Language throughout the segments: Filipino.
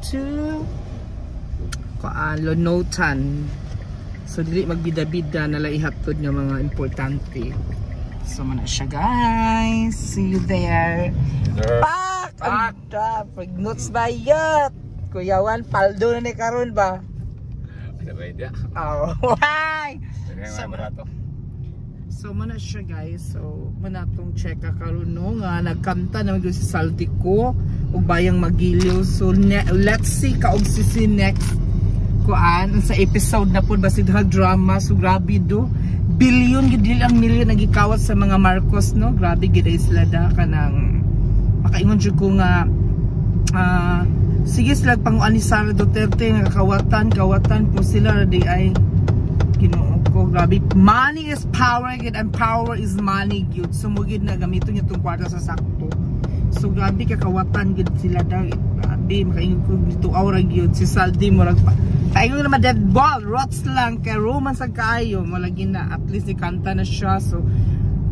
to Lonotan. So dili magbida-bida na laihatod nga mga importante. So mana siya guys. See you there. Pak! Pag notes ba yun? Kuyawan, paldo na ni karon ba? Ada ba idea? Oh, why? So mana siya guys. So mana tong check karon no nga nagkanta na si Saltico ug bayang Magiliw. So let's see kaog si next kuan sa episode na pud basid drama. So grabe do. Billion gid ang milyon nagikawat sa mga Marcos no. Grabe gid sila da kanang makaingon jud ko nga sige sila panguan ni Sara Duterte nga kawatan po sila di ay Ginoo ko grabe. Money is power gid and power is money gid. So mugid na gamiton niya tong kwarta sa sakto. So grabe kakawatan gid sila daw. Grabe makaingon ko dito aura gid si Saldi mo rag kaingon na dead ball rots lang kay Roman sa kaayo malagi na at least ikanta na siya. So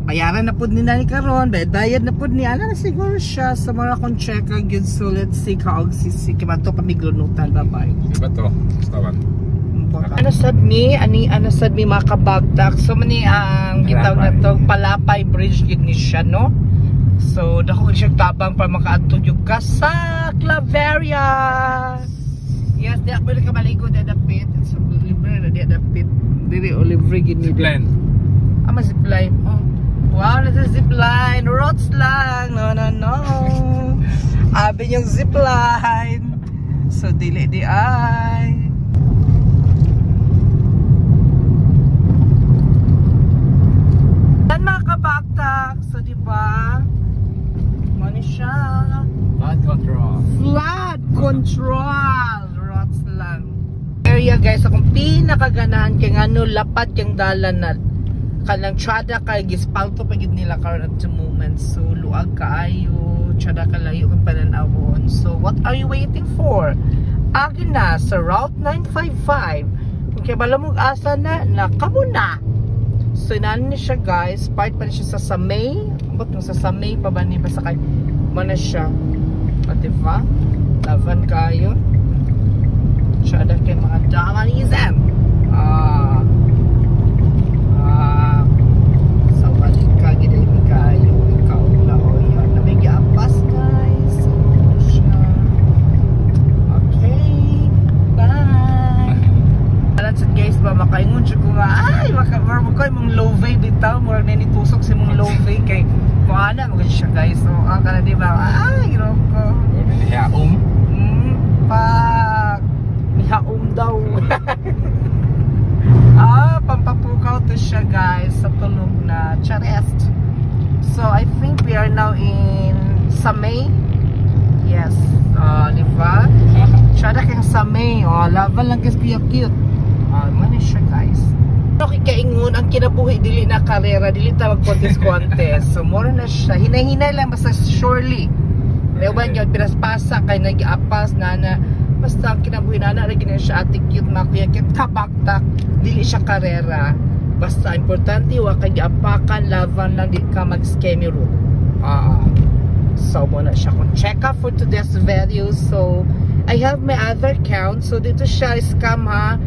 bayaran na pud ni nani karon bayad na pud ni ana na siguro siya sa mga kon check gid. So let's see kaog si kimato pamiglunutan bye Iba to, stawan. Ano sad mi makabagtak. So mani ang gitaw na to Palapay Bridge gid ni siya no. So dako siya tabang para makaadto yung ka sa Claveria. Yes, di ako ka malikod na dapit. So libre na di dapit. Dili libre gid ni Plan. Ama zipline. Oh. Wow, nasa zipline. Rots lang. No. Abi yung zipline. So dili di ay. Dan makabagtak. So diba? Money siya. Flood control. Flood control. Rots lang. Area guys, akong pinakaganahan kay ngano lapad yung dalan na kanang tsada kay gispalto pagid nila karon at the moment. So luag kaayo, tsada kalayo kang pananawon. So what are you waiting for? Agi na sa Route 955. Kung kaya bala mong asa na kamo na. So inan ni siya guys, part pa ni siya sa Samay. Abot mo sa Samay pa ba ni basta kay mana siya. At diba? Lavan kayo. Tsada kay mga damanizem. Sa balik ka gid ay kayo ikaw la o yan na may giampas guys. So siya. Okay. Bye. Alam sa guys ba makaingon siya ko nga ay makabar mo koy mong love bitaw murag na nitusok si mong love kay kuana mo siya guys. So ang kana di ba ay giro ko. Ya Pag mihaom daw. Pampapukaw to siya guys sa tulog na charest. So I think we are now in Samay. Yes, diba? Tsada kang Samay. Laban lang kasi cute. Mani siya guys. Okay, kaingon ang kinabuhi dili na karera, dili ta mag-contest. So more na siya. Hinay-hinay lang basta surely. Lewan yun, pinaspasa kay nag-apas na basta ang kinabuhi na lagi na siya ati cute makuya cute kabaktak dili siya karera basta importante wa kay giapakan laban lang di ka mag-skemero. So muna siya kung check out for today's video. So I have my other account. So dito siya scam ha.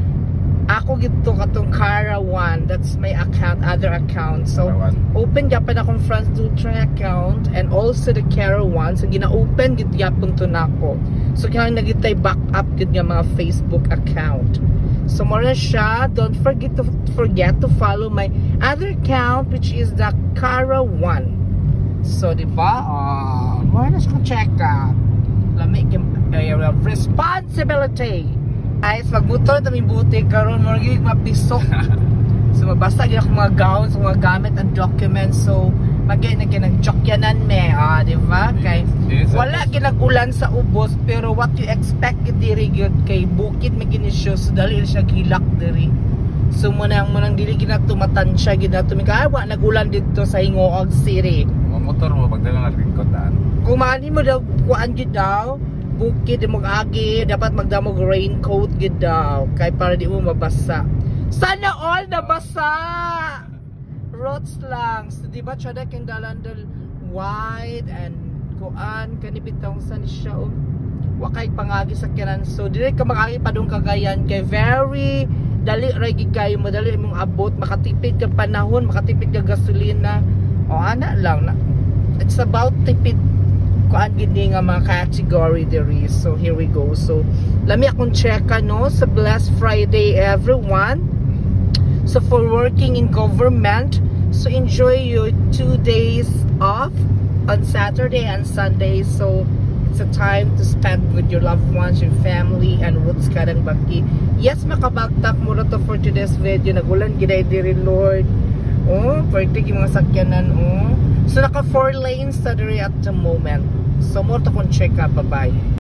Ako gito katong Cara 1. That's my account, other account. So open gyapon akong France Dutra account and also the Cara 1. So gina-open gid gyapon to nako. So kaya nagitay backup gid nga mga Facebook account. So more na siya. Don't forget to follow my other account which is the Cara 1. So diba? More na siya check out. Lamig yung area of responsibility. Guys, magmotor taming buti karon mo gyud mapisok. So mabasa gyud ako mga gowns, mga gamit and documents. So magay na kinag-jokyanan me, di ba? Kay wala kinag-ulan sa ubos pero what you expect diri gyud kay bukid may ginisyo so dali siya gilak diri. So munang dili ginatumatан siya gyud nato mi kay wa nag-ulan dito sa Hingoog City. Motor mo pagdala nga lingkod daan. Kung mani mo daw kuan gyud daw bukid mo agi dapat magdamog raincoat gid daw kay para di mo mabasa. Sana all nabasa. Roads lang. So di ba tsada kang dalandal wide and kuan kanibitong san siya wakay pangagi sakyanan. So dire ka makagi pa dong Cagayan kay very dali ra gid kayo, madali imong abot, makatipid ka panahon, makatipid ka gasolina. O ana lang na. It's about tipid kuan gid ni nga mga category diri. So here we go. So lami akong checka no sa Blessed Friday everyone. So for working in government, so enjoy your 2 days off on Saturday and Sunday. So it's a time to spend with your loved ones, your family, and roots kadang baki. Yes, makabagtak mo to for today's video. Nagulan giday diri Lord. Oh, pwede yung mga sakyanan. Oh. So naka 4 lanes sa diri at the moment. So mo to kung check up. Bye-bye.